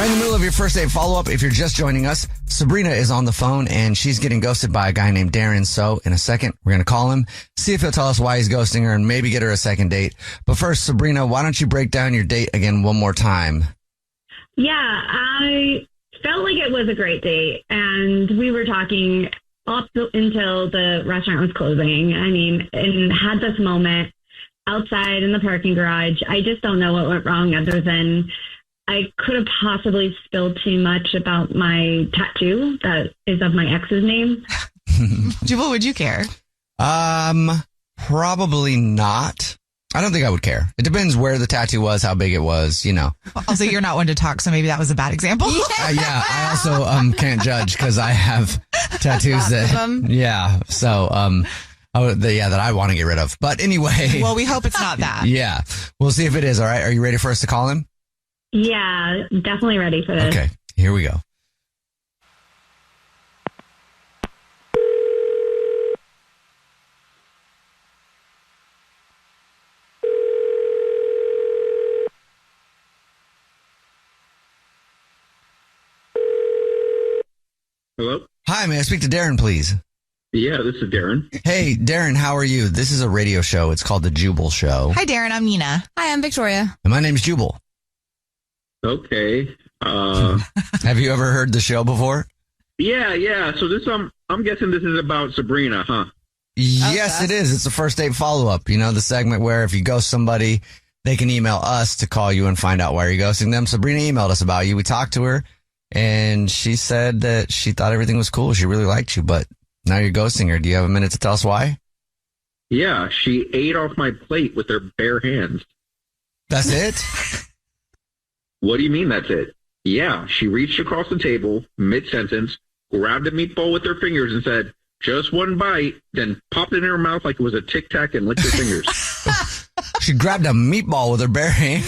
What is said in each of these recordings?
Right in the middle of your first date follow-up, if you're just joining us, Sabrina is on the phone and she's getting ghosted by a guy named Darren. So in a second, we're going to call him, see if he'll tell us why he's ghosting her and maybe get her a second date. But first, Sabrina, why don't you break down your date again one more time? Yeah, I felt like it was a great date and we were talking up until the restaurant was closing. I mean, and had this moment outside in the parking garage. I just don't know what went wrong other than I could have possibly spilled too much about my tattoo that is of my ex's name. Jubal, would you care? Probably not. I don't think I would care. It depends where the tattoo was, how big it was, you know. Also, you're not one to talk, so maybe that was a bad example. Yeah, I also can't judge because I have tattoos that, yeah, so that I want to get rid of. But anyway. Well, we hope it's not that. Yeah, we'll see if it is. All right, are you ready for us to call him? Yeah, definitely ready for this. Okay, here we go. Hello? Hi, may I speak to Darren, please? Yeah, this is Darren. Hey, Darren, how are you? This is a radio show. It's called The Jubal Show. Hi, Darren. I'm Nina. Hi, I'm Victoria. And my name's Jubal. Okay. Have you ever heard the show before? Yeah. So this, I'm guessing this is about Sabrina, huh? Yes, it is. It's a first date follow-up. You know, the segment where if you ghost somebody, they can email us to call you and find out why you're ghosting them. Sabrina emailed us about you. We talked to her, and she said that she thought everything was cool. She really liked you, but now you're ghosting her. Do you have a minute to tell us why? Yeah, she ate off my plate with her bare hands. That's it? What do you mean that's it? Yeah, she reached across the table, mid-sentence, grabbed a meatball with her fingers and said, just one bite, then popped it in her mouth like it was a Tic Tac and licked her fingers. She grabbed a meatball with her bare hand.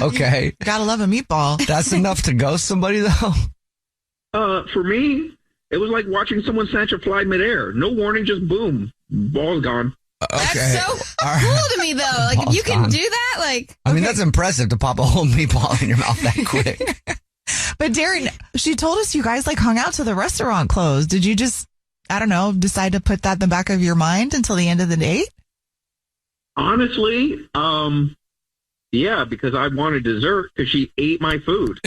Okay. You gotta love a meatball. That's enough to ghost somebody, though? For me, it was like watching someone snatch a fly midair. No warning, just boom. Ball's gone. Okay. That's so cool to me, though. Like, if you can do that, like... I mean, that's impressive to pop a whole meatball in your mouth that quick. But Darren, she told us you guys like hung out till the restaurant closed. Did you just, I don't know, decide to put that in the back of your mind until the end of the date? Honestly, yeah, because I wanted dessert because she ate my food.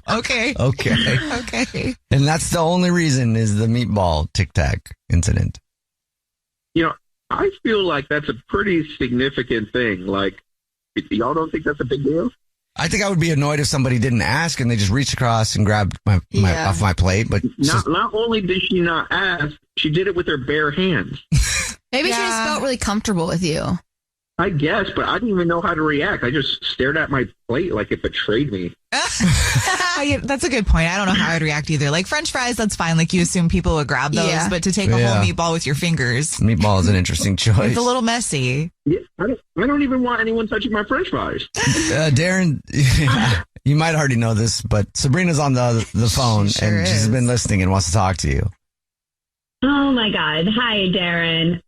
Okay. And that's the only reason is the meatball Tic Tac incident. You know, I feel like that's a pretty significant thing. Like, y'all don't think that's a big deal? I think I would be annoyed if somebody didn't ask and they just reached across and grabbed my off my plate. But not only did she not ask, she did it with her bare hands. Maybe she just felt really comfortable with you. I guess, but I didn't even know how to react. I just stared at my plate like it betrayed me. That's a good point. I don't know how I'd react either. Like French fries, that's fine. Like you assume people would grab those, but to take a whole meatball with your fingers. Meatball is an interesting choice. It's a little messy. Yeah, I don't even want anyone touching my French fries. Darren, you might already know this, but Sabrina's on the phone and she's been listening and wants to talk to you. Oh my God. Hi, Darren.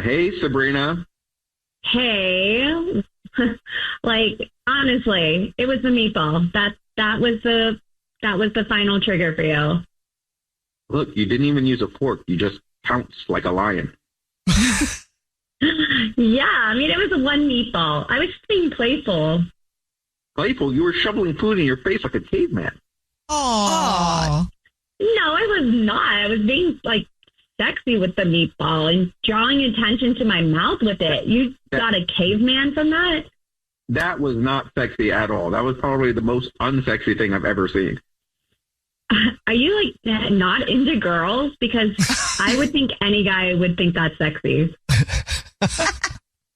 Hey, Sabrina. Hey. Like, honestly, it was the meatball. That was the final trigger for you. Look, you didn't even use a fork. You just pounced like a lion. Yeah, I mean, it was one meatball. I was just being playful. Playful? You were shoveling food in your face like a caveman. Oh. No, I was not. I was being, like, sexy with the meatball and drawing attention to my mouth with it. You got a caveman from that? That was not sexy at all. That was probably the most unsexy thing I've ever seen. Are you, like, not into girls? Because I would think any guy would think that's sexy.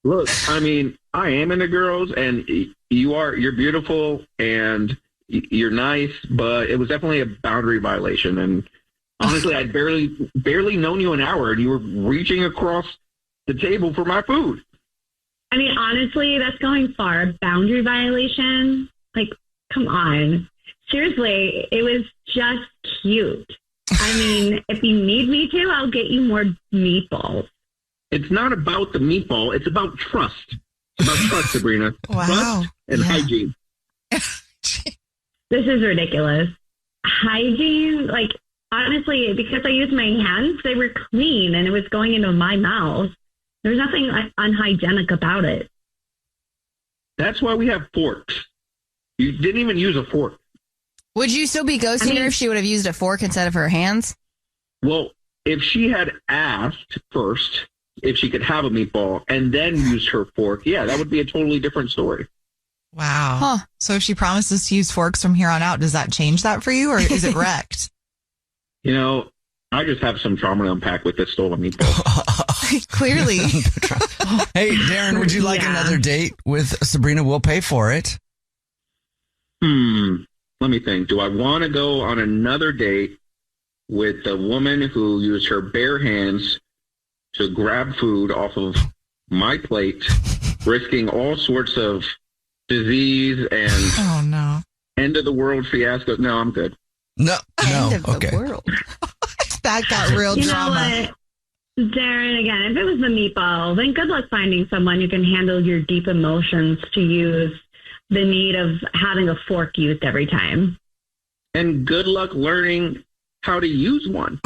Look, I mean, I am into girls, and you're beautiful, and you're nice, but it was definitely a boundary violation. And honestly, I'd barely known you an hour, and you were reaching across the table for my food. I mean, honestly, that's going far. Boundary violation? Like, come on. Seriously, it was just cute. I mean, if you need me to, I'll get you more meatballs. It's not about the meatball. It's about trust. About trust, Sabrina. Wow. Trust and Yeah. hygiene. This is ridiculous. Hygiene, like, honestly, because I used my hands, they were clean and it was going into my mouth. There's nothing unhygienic about it. That's why we have forks. You didn't even use a fork. Would you still be ghosting her if she would have used a fork instead of her hands? Well, if she had asked first if she could have a meatball and then used her fork, yeah, that would be a totally different story. Wow. Huh. So if she promises to use forks from here on out, does that change that for you or is it wrecked? You know, I just have some trauma to unpack with this stolen meatball. Clearly. Hey, Darren, would you like another date with Sabrina? We'll pay for it. Let me think. Do I want to go on another date with a woman who used her bare hands to grab food off of my plate, risking all sorts of disease and Oh, no. end of the world fiasco? No, I'm good. No, End of okay. the world. That got real You drama. know what? Darren, again, if it was the meatball, then good luck finding someone who can handle your deep emotions to use the need of having a fork used every time. And good luck learning how to use one.